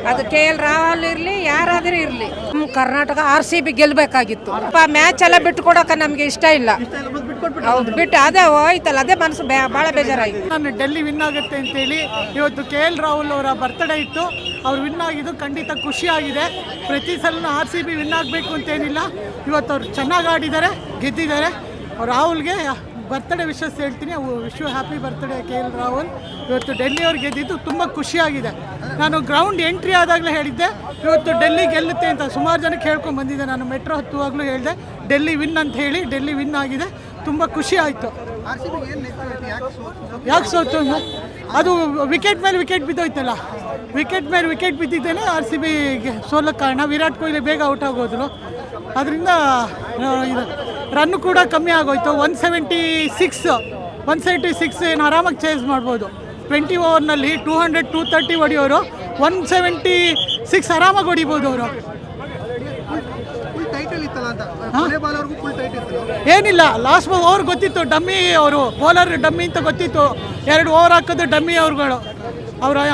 ಅದು KL ರಾಹುಲ್ ಇರಲಿ ಯಾರಾದರೂ ಇರಲಿ ಕರ್ನಾಟಕ RCB ಗೆಲ್ಲಬೇಕಾಗಿತ್ತು. ಮ್ಯಾಚ್ ಎಲ್ಲ ಬಿಟ್ಟು ಕೊಡೋಕೆ ನಮಗೆ ಇಷ್ಟ ಇಲ್ಲ. ಹೌದು ಬಿಟ್ಟು ಅದೇ ಹೋಯ್ತಲ್ಲ, ಅದೇ ಮನಸ್ಸು ಭಾಳ ಬೇಜಾರಾಯಿತು. ನಾನು ಡೆಲ್ಲಿ ವಿನ್ ಆಗುತ್ತೆ ಅಂತೇಳಿ ಇವತ್ತು KL ರಾಹುಲ್ ಅವರ ಬರ್ತ್ಡೇ ಇತ್ತು. ಅವ್ರು ವಿನ್ ಆಗಿದ್ದು ಖಂಡಿತ ಖುಷಿಯಾಗಿದೆ. ಪ್ರತಿ ಸಲ RCB ವಿನ್ ಆಗಬೇಕು ಅಂತೇನಿಲ್ಲ. ಇವತ್ತು ಅವ್ರು ಚೆನ್ನಾಗಿ ಆಡಿದ್ದಾರೆ, ಗೆದ್ದಿದ್ದಾರೆ. ರಾಹುಲ್ಗೆ ಬರ್ತ್ಡೇ ವಿಶಸ್ ಹೇಳ್ತೀನಿ. Wish happy birthday KL Rahul. ಇವತ್ತು ಡೆಲ್ಲಿ ಅವ್ರು ಗೆದ್ದಿದ್ದು ತುಂಬ ಖುಷಿಯಾಗಿದೆ. ನಾನು ಗ್ರೌಂಡ್ ಎಂಟ್ರಿ ಆದಾಗಲೇ ಹೇಳಿದ್ದೆ ಇವತ್ತು ಡೆಲ್ಲಿ ಗೆಲ್ಲುತ್ತೆ ಅಂತ. ಸುಮಾರು ಜನಕ್ಕೆ ಹೇಳ್ಕೊಂಡು ಬಂದಿದ್ದೆ. ನಾನು ಮೆಟ್ರೋ ಹತ್ತುವಾಗಲೂ ಹೇಳಿದೆ ಡೆಲ್ಲಿ ವಿನ್ ಅಂತ ಹೇಳಿ. ಡೆಲ್ಲಿ ವಿನ್ ಆಗಿದೆ, ತುಂಬ ಖುಷಿ ಆಯಿತು. ಯಾಕೆ ಸೋತು ಅಂದರೆ ಅದು ವಿಕೆಟ್ ಮೇಲೆ ವಿಕೆಟ್ ಬಿದ್ದೋಯ್ತಲ್ಲ. ವಿಕೆಟ್ ಮೇಲೆ ವಿಕೆಟ್ ಬಿದ್ದಿದ್ದೇನೆ RCB ಸೋಲಕ್ಕೆ ಕಾರಣ. ವಿರಾಟ್ ಕೊಹ್ಲಿ ಬೇಗ ಔಟ್ ಆಗೋದ್ರು, ಅದರಿಂದ ಇದು ರನ್ ಕೂಡ ಕಮ್ಮಿ ಆಗೋಯ್ತು. 176 ಏನು ಆರಾಮಾಗಿ ಚೇಸ್ ಮಾಡ್ಬೋದು. 20 ಓವರ್ನಲ್ಲಿ 200 230 ಹೊಡಿಯೋರು 176 ಆರಾಮಾಗಿ ಹೊಡಿಬೋದು ಅವರು. ಏನಿಲ್ಲ, ಲಾಸ್ಟ್ ಓವರ್ ಗೊತ್ತಿತ್ತು ಡಮ್ಮಿ ಅವರು, ಬೌಲರ್ ಡಮ್ಮಿ ಅಂತ ಗೊತ್ತಿತ್ತು. 2 ಓವರ್ ಹಾಕೋದು ಡಮ್ಮಿ ಅವ್ರುಗಳು.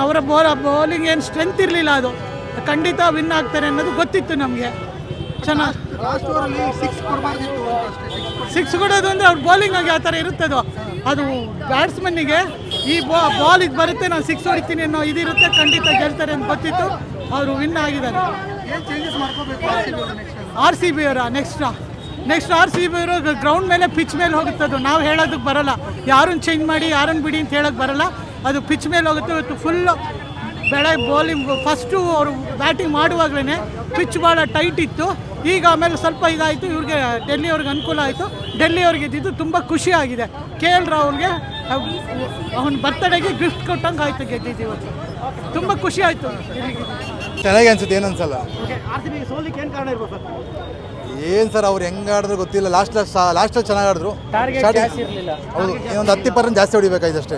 ಅವರ ಬೌಲಿಂಗ್ ಏನು ಸ್ಟ್ರೆಂತ್ ಇರಲಿಲ್ಲ. ಅದು ಖಂಡಿತ ವಿನ್ ಆಗ್ತಾರೆ ಅನ್ನೋದು ಗೊತ್ತಿತ್ತು ನಮಗೆ. ಚೆನ್ನಾಗಿ ಸಿಕ್ಸ್ ಕೊಡೋದು ಅಂದರೆ ಅವ್ರ ಬೌಲಿಂಗ್ ಆಗಿ ಆ ಥರ ಇರುತ್ತದು. ಅದು ಬ್ಯಾಟ್ಸ್ಮನ್ನಿಗೆ ಈ ಬಾಲ್ ಇದು ಬರುತ್ತೆ, ನಾನು 6 ಹೊಡಿತೀನಿ ಅನ್ನೋ ಇದಿರುತ್ತೆ. ಖಂಡಿತ ಗೆಲ್ತಾರೆ ಅಂತ ಗೊತ್ತಿತ್ತು. ಅವರು ವಿನ್ ಆಗಿದ್ದಾರೆ. RCB ಅವರ ನೆಕ್ಸ್ಟ್ RCB ಅವರು ಗ್ರೌಂಡ್ ಮೇಲೆ ಪಿಚ್ ಮೇಲೆ ಹೋಗುತ್ತದು. ನಾವು ಹೇಳೋದಕ್ಕೆ ಬರೋಲ್ಲ, ಯಾರನ್ನು ಚೇಂಜ್ ಮಾಡಿ ಯಾರನ್ನು ಬಿಡಿ ಅಂತ ಹೇಳೋಕ್ಕೆ ಬರೋಲ್ಲ. ಅದು ಪಿಚ್ ಮೇಲೆ ಹೋಗುತ್ತೆ. ಇವತ್ತು ಫುಲ್ಲು ಬೆಳಗ್ಗೆ ಬೌಲಿಂಗ್ ಫಸ್ಟು ಅವರು ಬ್ಯಾಟಿಂಗ್ ಮಾಡುವಾಗಲೇ ಪಿಚ್ ಭಾಳ ಟೈಟ್ ಇತ್ತು. ಈಗ ಆಮೇಲೆ ಸ್ವಲ್ಪ ಇದಾಯಿತು. ಇವ್ರಿಗೆ ಡೆಲ್ಲಿ ಅವ್ರಿಗೆ ಅನುಕೂಲ ಆಯಿತು. ಡೆಲ್ಲಿ ಅವ್ರಿಗೆ ಇದ್ದಿದ್ದು ತುಂಬ ಖುಷಿ ಆಗಿದೆ. KL ರಾಹುಲ್ಗೆ ಅವನ ಬರ್ತಡೆಗೆ ಗಿಫ್ಟ್ ಕೊಟ್ಟಂಗೆ ಆಯಿತು. ಗೆದ್ದಿದ್ದು ಇವತ್ತು ತುಂಬ ಖುಷಿ ಆಯಿತು. ಚೆನ್ನಾಗಿ ಅನ್ಸುತ್ತೆ, ಏನು ಅನ್ಸಲ್ಲ. ಏನು ಸರ್ ಅವ್ರು ಹೆಂಗೆ ಆಡಿದ್ರು ಗೊತ್ತಿಲ್ಲ. ಲಾಸ್ಟಲ್ಲಿ ಚೆನ್ನಾಗಿ ಆಡಿದ್ರು. ಹೌದು, ಒಂದು 10% ಜಾಸ್ತಿ ಹೊಡಿಬೇಕಾಯ್ತು ಅಷ್ಟೇ.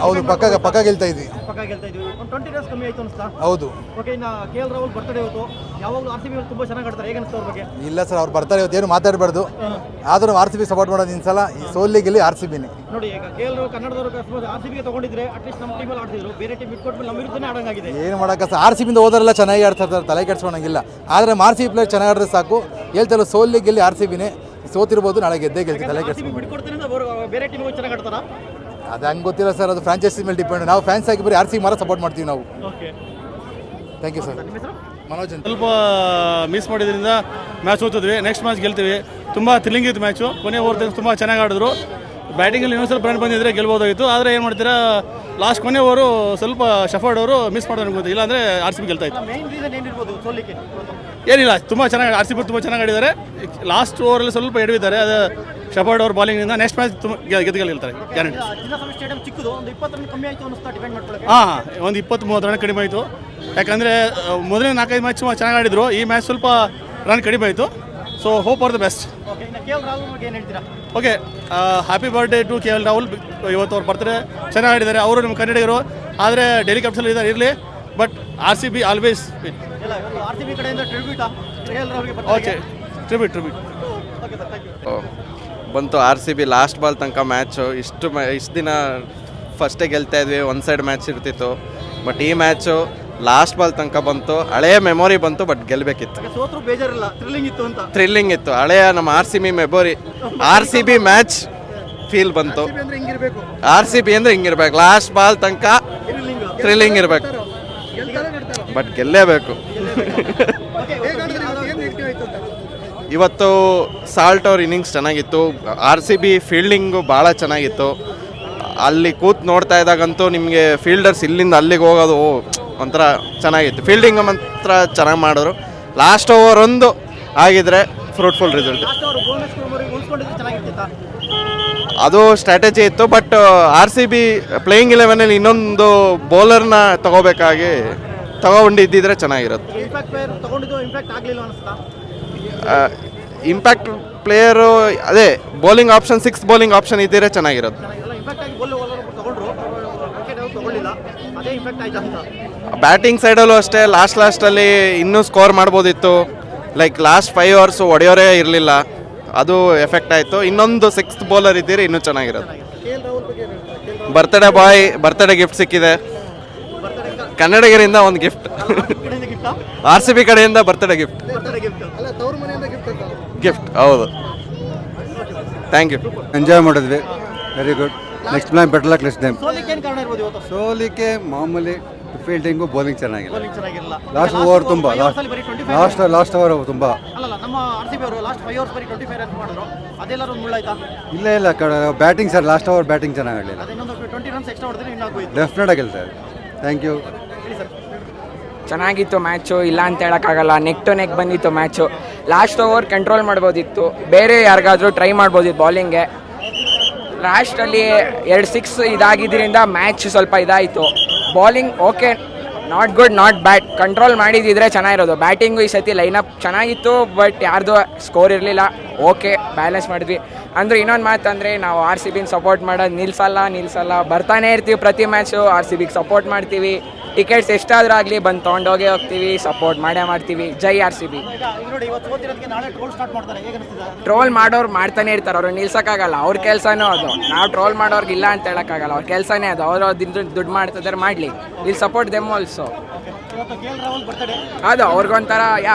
ಹೌದು, ಪಕ್ಕ ಗೆಲ್ತಾ ಇದ್ವಿ. ಹೌದು. ಇಲ್ಲ ಸರ್, ಅವ್ರು ಬರ್ತಾರೆ ಇವತ್ತು, ಏನು ಮಾತಾಡಬಾರ್ದು. ಆದರೂ RCB ಸಪೋರ್ಟ್ ಮಾಡೋದು ಈ ಸಲ. ಈ ಸೋಲಿ ಗೆಲ್ಲಿ RCBನೇ. ಏನು ಮಾಡೋಕ್ಕ ಸರ್, RCBಯಿಂದ ಹೋದರೆಲ್ಲ ಚೆನ್ನಾಗಿ ಆಡ್ತಾರೆ, ತಲೆ ಕೆಡ್ಸ್ಕೊಳಂಗಿಲ್ಲ. ಆದರೆ RCB ಪ್ಲೇಯರ್ ಚೆನ್ನಾಗಿ ಆಡಿದ್ರೆ ಸಾಕು. ಹೇಳ್ತಲ್ಲ ಸೋಲಿ ಗೆಲ್ಲಿ RCBನೇ. ಸೋತಿರ್ಬೋದು, ನಾಳೆ ಗೆದ್ದೇ ಗೆಲ್ತೀವಿ, ತಲೆ ಕೆಡ್ಸ್ಕೊಂಡು. ಅದು ಹಂಗೆ ಗೊತ್ತಿಲ್ಲ ಸರ್, ಅದು ಫ್ರಾಂಚೈಸಿ ಮೇಲೆ ಡಿಪೆಂಡ್. ನಾವು ಫ್ಯಾನ್ಸ್ ಆಗಿ ಬರೀ RCB ಮಾತ್ರ ಸಪೋರ್ಟ್ ಮಾಡ್ತೀವಿ ನಾವು. Thank you sir. ಮನೋಜ್ ಅಂತ. ಸ್ವಲ್ಪ ಮಿಸ್ ಮಾಡಿದ್ರಿಂದ ಮ್ಯಾಚ್ ಓದ್ತಿದ್ವಿ. ನೆಕ್ಸ್ಟ್ ಮ್ಯಾಚ್ ಗೆಲ್ತೀವಿ. ತುಂಬ ಥ್ರಿಲ್ಲಿಂಗ್ ಇತ್ತು ಮ್ಯಾಚು. ಕೊನೆ ಓವರ್ ತುಂಬ ಚೆನ್ನಾಗಿ ಆಡಿದ್ರು. ಬ್ಯಾಟಿಂಗಲ್ಲಿ ಇನ್ನೊಂದು ಸ್ವಲ್ಪ ರನ್ ಬಂದಿದ್ರೆ ಗೆಲ್ಬೋದಾಗಿತ್ತು. ಆದರೆ ಏನು ಮಾಡ್ತೀರಾ, ಲಾಸ್ಟ್ ಕೊನೆ ಓವರು ಸ್ವಲ್ಪ ಶಫರ್ಡ್ ಅವರು ಮಿಸ್ ಮಾಡೋದು ಗೊತ್ತಿಲ್ಲ. ಇಲ್ಲಾಂದರೆ RCB ಗೆಲ್ತಾ ಇತ್ತು. ಏನಿಲ್ಲ, ತುಂಬ ಚೆನ್ನಾಗಿ RCB ತುಂಬ ಚೆನ್ನಾಗಿ ಆಡಿದ್ದಾರೆ. ಲಾಸ್ಟ್ ಓವರಲ್ಲಿ ಸ್ವಲ್ಪ ಎಡವಿದ್ದಾರೆ. ಅದು ಶಫರ್ಡ್ ಅವ್ರ ಬಾಲಿಂಗಿಂದ ನೆಕ್ಸ್ಟ್ ಮ್ಯಾಚ್ ತುಂಬ ಗೆಲ್ತಾರೆ ಗ್ಯಾರಂಟಿ. ಹಾಂ, ಒಂದು 20-30 ರನ್ ಕಡಿಮೆ ಆಯಿತು. ಯಾಕಂದರೆ ಮೊದಲನೇ 4-5 ಮ್ಯಾಚ್ ಚೆನ್ನಾಗಿ ಆಡಿದ್ರು. ಈ ಮ್ಯಾಚ್ ಸ್ವಲ್ಪ ರನ್ ಕಡಿಮೆ ಆಯಿತು. So hope for the best. Okay, happy birthday to KL Rahul. ಇವತ್ತು ಅವ್ರು ಬರ್ತಾರೆ, ಚೆನ್ನಾಗಿ ಆಡಿದ್ದಾರೆ. ಅವರು ನಮ್ಮ ಕನ್ನಡಿಗರು, ಆದರೆ ಡೆಲ್ಲಿ ಕ್ಯಾಪಿಟಲ್ ಇದ್ದಾರೆ, ಇರಲಿ. But RCB always win. Okay, tribute ಬಂತು. RCB ಲಾಸ್ಟ್ ಬಾಲ್ ತನಕ ಮ್ಯಾಚು. ಇಷ್ಟು ದಿನ ಫಸ್ಟೇ ಗೆಲ್ತಾ ಇದ್ವಿ, ಒಂದು ಸೈಡ್ ಮ್ಯಾಚ್ ಇರ್ತಿತ್ತು. ಬಟ್ ಈ ಮ್ಯಾಚು ಲಾಸ್ಟ್ ಬಾಲ್ ತನಕ ಬಂತು. ಹಳೆಯ ಮೆಮೊರಿ ಬಂತು, ಬಟ್ ಗೆಲ್ಲಬೇಕಿತ್ತು. ಥ್ರಿಲ್ಲಿಂಗ್ ಇತ್ತು. ಹಳೆಯ ನಮ್ಮ RCB memory, RCB match feel ಬಂತು. RCB ಅಂದರೆ ಹಿಂಗಿರ್ಬೇಕು, ಲಾಸ್ಟ್ ಬಾಲ್ ತನಕ ಥ್ರಿಲ್ಲಿಂಗ್ ಇರಬೇಕು. ಬಟ್ ಗೆಲ್ಲೇಬೇಕು. ಇವತ್ತು ಸಾಲ್ಟ್ ಅವ್ರ ಇನ್ನಿಂಗ್ಸ್ ಚೆನ್ನಾಗಿತ್ತು. RCB ಫೀಲ್ಡಿಂಗು ಭಾಳ ಚೆನ್ನಾಗಿತ್ತು. ಅಲ್ಲಿ ಕೂತ್ ನೋಡ್ತಾ ಇದ್ದಾಗಂತೂ ನಿಮಗೆ ಫೀಲ್ಡರ್ಸ್ ಇಲ್ಲಿಂದ ಅಲ್ಲಿಗೆ ಹೋಗೋದು ಒಂಥರ ಚೆನ್ನಾಗಿತ್ತು. ಫೀಲ್ಡಿಂಗ್ ಮಾತ್ರ ಚೆನ್ನಾಗಿ ಮಾಡಿದ್ರು. ಲಾಸ್ಟ್ ಓವರ್ ಒಂದು ಆಗಿದ್ರೆ ಫ್ರೂಟ್ಫುಲ್ ರಿಸಲ್ಟ್. ಅದು ಸ್ಟ್ರಾಟಜಿ ಇತ್ತು. ಬಟ್ RCB ಪ್ಲೇಯಿಂಗ್ 11ನಲ್ಲಿ ಇನ್ನೊಂದು ಬೌಲರ್ನ ತಗೊಂಡಿದ್ದಿದ್ರೆ ಚೆನ್ನಾಗಿರುತ್ತೆ. ಇಂಪ್ಯಾಕ್ಟ್ ಪ್ಲೇಯರು ಅದೇ ಬೌಲಿಂಗ್ ಆಪ್ಷನ್, 6 ಬೌಲಿಂಗ್ ಆಪ್ಷನ್ ಇದ್ದಿದ್ರೆ ಚೆನ್ನಾಗಿರುತ್ತೆ. ಬ್ಯಾಟಿಂಗ್ ಸೈಡಲ್ಲೂ ಅಷ್ಟೇ ಲಾಸ್ಟಲ್ಲಿ ಇನ್ನೂ ಸ್ಕೋರ್ ಮಾಡ್ಬೋದಿತ್ತು. ಲೈಕ್ ಲಾಸ್ಟ್ 5 ಓವರ್ಸು ಹೊಡೆಯೋರೇ ಇರಲಿಲ್ಲ, ಅದು ಎಫೆಕ್ಟ್ ಆಯಿತು. ಇನ್ನೊಂದು 6th ಬೌಲರ್ ಇದ್ದಿದ್ರೆ ಇನ್ನೂ ಚೆನ್ನಾಗಿರೋದು. ಬರ್ತ್ಡೇ ಬಾಯ್ ಬರ್ತ್ಡೇ ಗಿಫ್ಟ್ ಸಿಕ್ಕಿದೆ. ಕನ್ನಡಿಗರಿಂದ ಒಂದು ಗಿಫ್ಟ್. RCB ಕಡೆಯಿಂದ ಬರ್ತ್ಡೇ ಗಿಫ್ಟ್. ಗಿಫ್ಟ್ ಹೌದು. Thank you. ಎಂಜಾಯ್ ಮಾಡಿದ್ವಿ. Very good. Next plan better luck next time. ಸೋಲಿಕ್ಕೆ ಮಾಮೂಲಿ ಫೀಲ್ಡಿಂಗು ಬೌಲಿಂಗ್ ಚೆನ್ನಾಗಿಲ್ಲ. ಲಾಸ್ಟ್ ಓವರ್ ತುಂಬ ಲಾಸ್ಟ್ ಓವರ್ ತುಂಬ ಇಲ್ಲ batting sir last over batting ಚೆನ್ನಾಗಿರಲಿಲ್ಲ. ಡೆಫಿನೆಟ್ ಆಗಿ ಗೆಲ್ತಾರೆ. Thank you. ಚೆನ್ನಾಗಿತ್ತು ಮ್ಯಾಚು, ಇಲ್ಲ ಅಂತ ಹೇಳೋಕ್ಕಾಗಲ್ಲ. ನೆಕ್ ಟು ನೆಕ್ ಬಂದಿತ್ತು ಮ್ಯಾಚು. ಲಾಸ್ಟ್ ಓವರ್ ಕಂಟ್ರೋಲ್ ಮಾಡ್ಬೋದಿತ್ತು, ಬೇರೆ ಯಾರಿಗಾದರೂ ಟ್ರೈ ಮಾಡ್ಬೋದಿತ್ತು ಬೌಲಿಂಗ್ಗೆ. ಲಾಸ್ಟಲ್ಲಿ 2 6 ಇದಾಗಿದ್ದರಿಂದ ಮ್ಯಾಚ್ ಸ್ವಲ್ಪ ಇದಾಯಿತು. Bowling okay, not good not bad. Control ಮಾಡಿದ್ದಿದ್ರೆ ಚೆನ್ನಾಗಿರೋದು. ಬ್ಯಾಟಿಂಗು ಈ ಸತಿ ಲೈನಪ್ ಚೆನ್ನಾಗಿತ್ತು, ಬಟ್ ಯಾರ್ದು ಸ್ಕೋರ್ ಇರಲಿಲ್ಲ. ಓಕೆ, ಬ್ಯಾಲೆನ್ಸ್ ಮಾಡಿದ್ವಿ. ಅಂದರೆ ಇನ್ನೊಂದು ಮಾತಂದರೆ ನಾವು RCBನ ಸಪೋರ್ಟ್ ಮಾಡೋದು ನಿಲ್ಲಿಸಲ್ಲ. ಬರ್ತಾನೆ ಇರ್ತೀವಿ ಪ್ರತಿ ಮ್ಯಾಚು. RCBಗೆ ಸಪೋರ್ಟ್ ಮಾಡ್ತೀವಿ. ಟಿಕೆಟ್ಸ್ ಎಷ್ಟಾದರೂ ಆಗಲಿ ಬಂದು ತೊಗೊಂಡೋಗೇ ಹೋಗ್ತೀವಿ, ಸಪೋರ್ಟ್ ಮಾಡ್ತೀವಿ. ಜೈ RCB. ಟ್ರೋಲ್ ಮಾಡೋರು ಮಾಡ್ತಾನೆ ಇರ್ತಾರೆ, ಅವ್ರು ನಿಲ್ಸೋಕ್ಕಾಗಲ್ಲ. ಅವ್ರ ಕೆಲಸನೂ ಅದು. ನಾವು ಟ್ರೋಲ್ ಮಾಡೋರ್ಗೆ ಇಲ್ಲ ಅಂತ ಹೇಳೋಕ್ಕಾಗಲ್ಲ, ಅವ್ರ ಕೆಲಸನೇ ಅದು. ಅವರು ದುಡ್ಡು ಮಾಡ್ತಿದ್ದಾರೆ, ಮಾಡಲಿ. Will support them also. ಅದು ಅವ್ರಿಗೊಂಥರ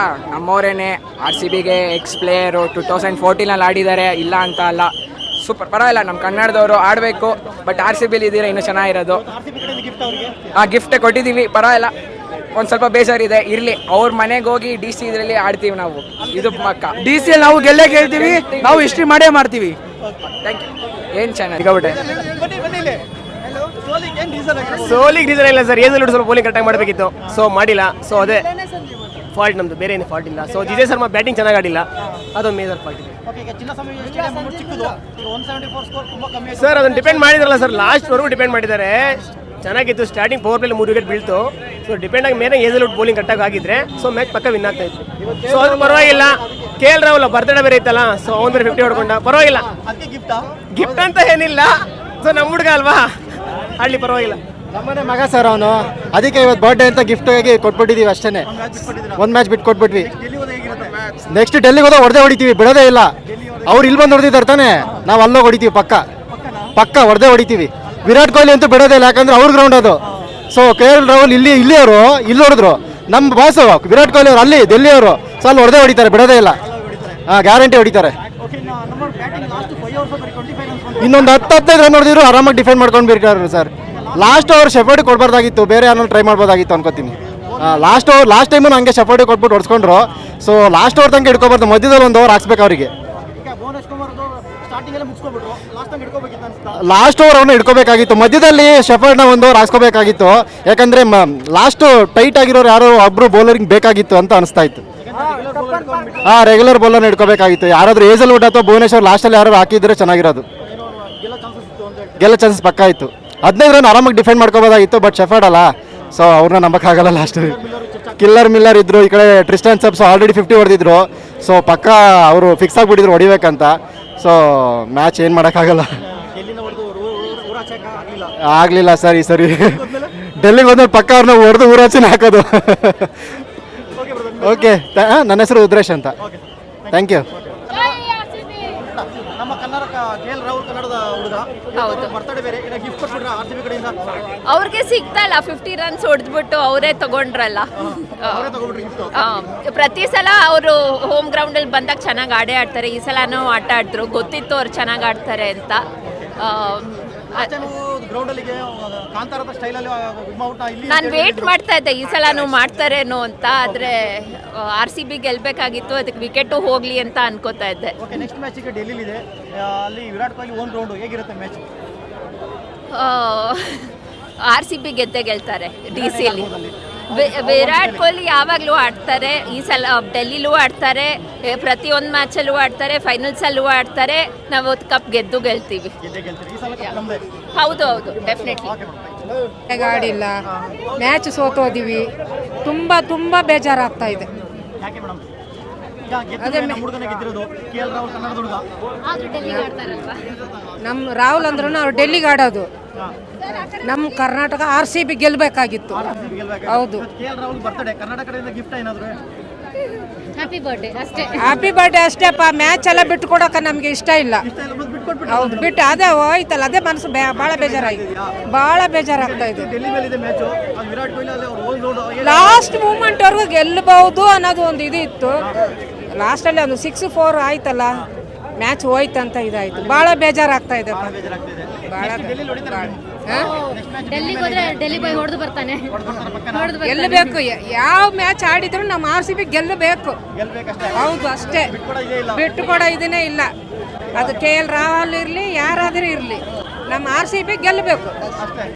ನಮ್ಮವರೇನೆ. RCBಗೆ ಎಕ್ಸ್ ಪ್ಲೇಯರು 2014 ಆಡಿದ್ದಾರೆ, ಇಲ್ಲ ಅಂತ ಅಲ್ಲ. ಸೂಪರ್, ಪರವಾಗಿಲ್ಲ. ನಮ್ಮ ಕನ್ನಡದವರು ಆಡಬೇಕು, ಬಟ್ RCBಲಿ ಇದ್ದೀರಾ ಇನ್ನೂ ಚೆನ್ನಾಗಿರೋದು. ಗಿಫ್ಟೇ ಕೊಟ್ಟಿದ್ದೀವಿ, ಪರವಾಗಿಲ್ಲ. ಒಂದು ಸ್ವಲ್ಪ ಬೇಜಾರಿದೆ, ಇರಲಿ. ಅವ್ರ ಮನೆಗೆ ಹೋಗಿ DC ಇದರಲ್ಲಿ ಆಡ್ತೀವಿ ನಾವು. ಇದು ಪಕ್ಕ. DC ನಾವು ಗೆಲ್ತೀವಿ, ನಾವು ಹಿಸ್ಟ್ರಿ ಮಾಡೇ ಮಾಡ್ತೀವಿ. Thank you. ಏನು ಚೆನ್ನಾಗಿ ಸಿಗಬಿಟ್ಟೆ. ಸೋಲಿಗೆ ರೀಸನ್ ಇಲ್ಲ ಸರ್. ಏಜಲ್ಲಿ ಸ್ವಲ್ಪ ಬೌಲಿಂಗ್ ಕರೆಕ್ಟಾಗಿ ಮಾಡಬೇಕಿತ್ತು, ಸೊ ಮಾಡಿಲ್ಲ. ಸೊ ಅದೇ ಫಾಲ್ಟ್ ನಮ್ಮದು, ಬೇರೆ ಏನು ಫಾಲ್ಟ್ ಇಲ್ಲ. ಸೊ ವಿಜಯ್ ಶರ್ಮಾ ಬ್ಯಾಟಿಂಗ್ ಚೆನ್ನಾಗಿ ಆಡಿಲ್ಲ, ಅದೊಂದು ಮೇಜರ್ ಫಾಲ್ಟ್ ಇದೆ ಸರ್. ಅದನ್ನು ಡಿಪೆಂಡ್ ಮಾಡಿದ್ರಲ್ಲ ಸರ್, ಲಾಸ್ಟ್ವರೆಗೂ ಡಿಪೆಂಡ್ ಮಾಡಿದ್ದಾರೆ. ಚೆನ್ನಾಗಿತ್ತು. ಸ್ಟಾರ್ಟಿಂಗ್ ಪವರ್ ಪ್ಲೇಲಿ 3 ವಿಕೆಟ್ ಬೀಳ್ತು. ಸೊ ಡಿಪೆಂಡ್ ಆಗಿ ಮೇಲೆ ಏಜಲ್ಲಿ ಬೌಲಿಂಗ್ ಕರೆಕ್ಟಾಗಿ ಆಗಿದ್ರೆ ಸೊ ಮ್ಯಾಚ್ ಪಕ್ಕ ವಿನ್ ಆಗ್ತಾ ಇತ್ತು. ಸೊ ಅದು ಪರವಾಗಿಲ್ಲ. KL ರಾಹುಲ್ ಬರ್ತ್ಡೇ ಬೇರೆ ಇತ್ತಲ್ಲ, ಸೊ ಅವ್ನು ಬೇರೆ 50 ಹೊಡ್ಕೊಂಡ, ಪರವಾಗಿಲ್ಲ. ಗಿಫ್ಟ್ ಅಂತ ಏನಿಲ್ಲ, ಸೊ ನಮ್ಮ ಹುಡುಗ ಅಲ್ವಾ, ಆಡಲಿ, ಪರವಾಗಿಲ್ಲ. ನಮ್ಮನೆ ಮಗ ಸರ್ ಅವನು, ಅದಕ್ಕೆ ಇವತ್ತು ಬರ್ಡೇ ಅಂತ ಗಿಫ್ಟ್ ಆಗಿ ಕೊಟ್ಬಿಟ್ಟಿದ್ದೀವಿ ಅಷ್ಟೇ. ಒಂದು ಮ್ಯಾಚ್ ಬಿಟ್ಟು ಕೊಟ್ಬಿಟ್ವಿ. ನೆಕ್ಸ್ಟ್ ಡೆಲ್ಲಿಗೆ ಹೋದಾಗ ಹೊಡೆದಿದ್ದೀವಿ, ಬಿಡೋದೇ ಇಲ್ಲ. ಅವ್ರು ಇಲ್ಲಿ ಬಂದು ಹೊಡೆದಿದ್ದಾರೆ ತಾನೆ, ನಾವು ಅಲ್ಲೋಗಿ ಹೊಡಿತೀವಿ. ಪಕ್ಕ ಹೊಡೆದಿದ್ದೀವಿ. ವಿರಾಟ್ ಕೊಹ್ಲಿ ಅಂತೂ ಬಿಡೋದೇ ಇಲ್ಲ, ಯಾಕಂದ್ರೆ ಅವ್ರ ಗ್ರೌಂಡ್ ಅದು. ಸೊ KL ರಾಹುಲ್ ಇಲ್ಲಿ ಹೊಡೆದ್ರು. ನಮ್ಮ ಬಾಸು ವಿರಾಟ್ ಕೊಹ್ಲಿ ಅವರು ಅಲ್ಲಿ ಡೆಲ್ಲಿಯವರು, ಸೊ ಅಲ್ಲಿ ಹೊಡೆದಿದ್ದಾರೆ, ಬಿಡೋದೇ ಇಲ್ಲ. ಗ್ಯಾರಂಟಿ ಹೊಡಿತಾರೆ. ಇನ್ನೊಂದು 10-15 ರನ್ ಹೊಡೆದಿದ್ರು ಆರಾಮಾಗಿ ಡಿಫೆಂಡ್ ಮಾಡ್ಕೊಂಡು ಬಿಡ್ತಾರೆ ಸರ್. ಲಾಸ್ಟ್ ಓವರ್ ಶೆಫರ್ಡ್ ಕೊಡಬಾರ್ದಾಗಿತ್ತು, ಬೇರೆ ಯಾರು ಟ್ರೈ ಮಾಡ್ಬೋದಾಗಿತ್ತು ಅನ್ಕೋತೀನಿ. ಲಾಸ್ಟ್ ಟೈಮು ಹಂಗೆ ಶೆಫರ್ಡ್ ಕೊಟ್ಬಿಟ್ಟು ಹೊಡ್ಸ್ಕೊಂಡ್ರು. ಸೊ ಲಾಸ್ಟ್ ಓವರ್ ತನಕ ಹಿಡ್ಕೊಬಾರ್ದು, ಮಧ್ಯದಲ್ಲಿ 1 ಓವರ್ ಹಾಕ್ಸ್ಬೇಕು ಅವರಿಗೆ. ಲಾಸ್ಟ್ ಓವರ್ ಅವನ್ನ ಹಿಡ್ಕೋಬೇಕಾಗಿತ್ತು, ಮಧ್ಯದಲ್ಲಿ ಶೆಫರ್ಡ್ನ 1 ಓವರ್ ಹಾಕ್ಸ್ಕೋಬೇಕಾಗಿತ್ತು. ಯಾಕಂದ್ರೆ ಲಾಸ್ಟ್ ಟೈಟ್ ಆಗಿರೋರು ಯಾರೋ ಒಬ್ರು ಬೌಲರಿಂಗ್ ಬೇಕಾಗಿತ್ತು ಅಂತ ಅನಿಸ್ತಾ ಇತ್ತು. ರೆಗ್ಯುಲರ್ ಬೌಲರ್ನ ಹಿಡ್ಕೋಬೇಕಾಗಿತ್ತು. ಯಾರಾದ್ರೂ ಏಜಲ್ವುಡ್ ಅಥವಾ ಭುವನೇಶ್ವರ್ ಲಾಸ್ಟಲ್ಲಿ ಯಾರು ಹಾಕಿದ್ರೆ ಚೆನ್ನಾಗಿರೋದು, ಗೆಲ್ಲೋ ಚಾನ್ಸಸ್ ಪಕ್ಕ ಇತ್ತು. 15 ರನ್ ಆರಾಮಾಗಿ ಡಿಫೆಂಡ್ ಮಾಡ್ಕೋಬೋದಾಗಿತ್ತು, ಬಟ್ ಶೆಫರ್ಡ್ ಅಲ್ಲ, ಸೊ ಅವ್ರನ್ನ ನಂಬಕ್ಕಾಗಲ್ಲ. ಲಾಸ್ಟಲ್ಲಿ ಮಿಲ್ಲರ್ ಇದ್ರು, ಈ ಕಡೆ ಟ್ರಿಸ್ಟನ್ ಸಬ್ಸ್ ಆಲ್ರೆಡಿ 50 ಹೊಡೆದಿದ್ರು. ಸೊ ಪಕ್ಕ ಅವರು ಫಿಕ್ಸ್ ಆಗಿಬಿಟ್ಟಿದ್ರು ಹೊಡಿಬೇಕಂತ. ಸೊ ಮ್ಯಾಚ್ ಏನು ಮಾಡೋಕ್ಕಾಗಲ್ಲ, ಆಗಲಿಲ್ಲ ಸರ್. ಈ ಸರಿ ಡೆಲ್ಲಿಗೆ ಬಂದ್ಮೇಲೆ ಪಕ್ಕ ಅವ್ರನ್ನ ಹೊಡೆದು ಊರಾಚೆನೇ ಹಾಕೋದು. ಓಕೆ, ನನ್ನ ಹೆಸರು ಉದ್ರೇಶ್ ಅಂತ. Thank you. ಅವ್ರಿಗೆ ಸಿಗ್ತಲ್ಲ 50 ರನ್ಸ್ ಹೊಡೆದ್ಬಿಟ್ಟು ಅವರೇ ತಗೊಂಡ್ರಲ್ಲ. ಪ್ರತಿ ಸಲ ಅವರು ಹೋಮ್ ಗ್ರೌಂಡ್ ಅಲ್ಲಿ ಬಂದಾಗ ಚೆನ್ನಾಗಿ ಆಡ್ತಾರೆ. ಈ ಸಲನೂ ಆಟ ಆಡಿದ್ರು, ಗೊತ್ತಿತ್ತು ಅವ್ರು ಚೆನ್ನಾಗಿ ಆಡ್ತಾರೆ ಅಂತ. ನಾನು ವೇಟ್ ಮಾಡ್ತಾ ಇದ್ದೆ ಈ ಸಲನೂ ಮಾಡ್ತಾರೇನೋ ಅಂತ. ಆದರೆ RCB ಗೆಲ್ಬೇಕಾಗಿತ್ತು, ಅದಕ್ಕೆ ವಿಕೆಟು ಹೋಗ್ಲಿ ಅಂತ ಅನ್ಕೋತಾ ಇದ್ದೆ. RCB ಗೆಲ್ತಾರೆ DCಯಲ್ಲಿ. ವಿರಾಟ್ ಕೊಹ್ಲಿ ಯಾವಾಗಲೂ ಆಡ್ತಾರೆ. ಈ ಸಲ ಡೆಲ್ಲಿಲೂ ಆಡ್ತಾರೆ, ಪ್ರತಿಯೊಂದು ಮ್ಯಾಚಲ್ಲೂ ಆಡ್ತಾರೆ, ಫೈನಲ್ಸಲ್ಲೂ ಆಡ್ತಾರೆ. ನಾವು ಕಪ್ ಗೆಲ್ತೀವಿ. ಹೌದು, ಡೆಫಿನೆಟ್ಲಿ. ಆಡಿಲ್ಲ, ಮ್ಯಾಚ್ ಸೋತೋದಿವಿ. ತುಂಬ ಬೇಜಾರಾಗ್ತಾ ಇದೆ. ನಮ್ಮ ರಾಹುಲ್ ಅಂದ್ರೂ ಅವ್ರು ಡೆಲ್ಲಿಗೆ ಆಡೋದು. ನಮ್ಮ ಕರ್ನಾಟಕ RCB ಗೆಲ್ಲಬೇಕಾಗಿತ್ತು. ಹೌದು, ಹ್ಯಾಪಿ ಬರ್ಡೇ ಅಷ್ಟೇ. ಹ್ಯಾಪಿ ಬರ್ಡೇ ಅಷ್ಟೇಪ್ಪ. ಮ್ಯಾಚ್ ಎಲ್ಲ ಬಿಟ್ಟು ಕೊಡೋಕೆ ನಮಗೆ ಇಷ್ಟ ಇಲ್ಲ. ಹೌದು, ಬಿಟ್ಟು ಅದೇ ಹೋಯ್ತಲ್ಲ, ಅದೇ ಮನಸ್ಸು ಭಾಳ ಬೇಜಾರಾಗಿದೆ, ಭಾಳ ಬೇಜಾರಾಗ್ತಾ ಇದೆ. ಲಾಸ್ಟ್ ಮೂಮೆಂಟ್ವರೆಗೂ ಗೆಲ್ಲಬಹುದು ಅನ್ನೋದು ಒಂದು ಇದು ಇತ್ತು. ಲಾಸ್ಟಲ್ಲಿ ಒಂದು 6-4 ಆಯ್ತಲ್ಲ, ಮ್ಯಾಚ್ ಹೋಯ್ತಂತ ಇದಾಯ್ತು. ಭಾಳ ಬೇಜಾರಾಗ್ತಾ ಇದೆ. ಡೆಲ್ಲಿಗೆ ಹೋದ್ರೆ ಡೆಲ್ಲಿ ಬಾಯ್ ಹೊಡೆದು ಬರ್ತಾನೆ. ಗೆಲ್ಲಬೇಕು. ಯಾವ ಮ್ಯಾಚ್ ಆಡಿದ್ರು ನಮ್ಮ RCB ಗೆಲ್ಲಬೇಕು. ಹೌದು, ಅಷ್ಟೇ. ಬಿಟ್ಟು ಕೊಡೋ ಇದನ್ನೇ ಇಲ್ಲ. ಅದು KL ರಾಹುಲ್ ಇರಲಿ, ಯಾರಾದರೂ ಇರಲಿ, ನಮ್ಮ RCB ಗೆಲ್ಲಬೇಕು.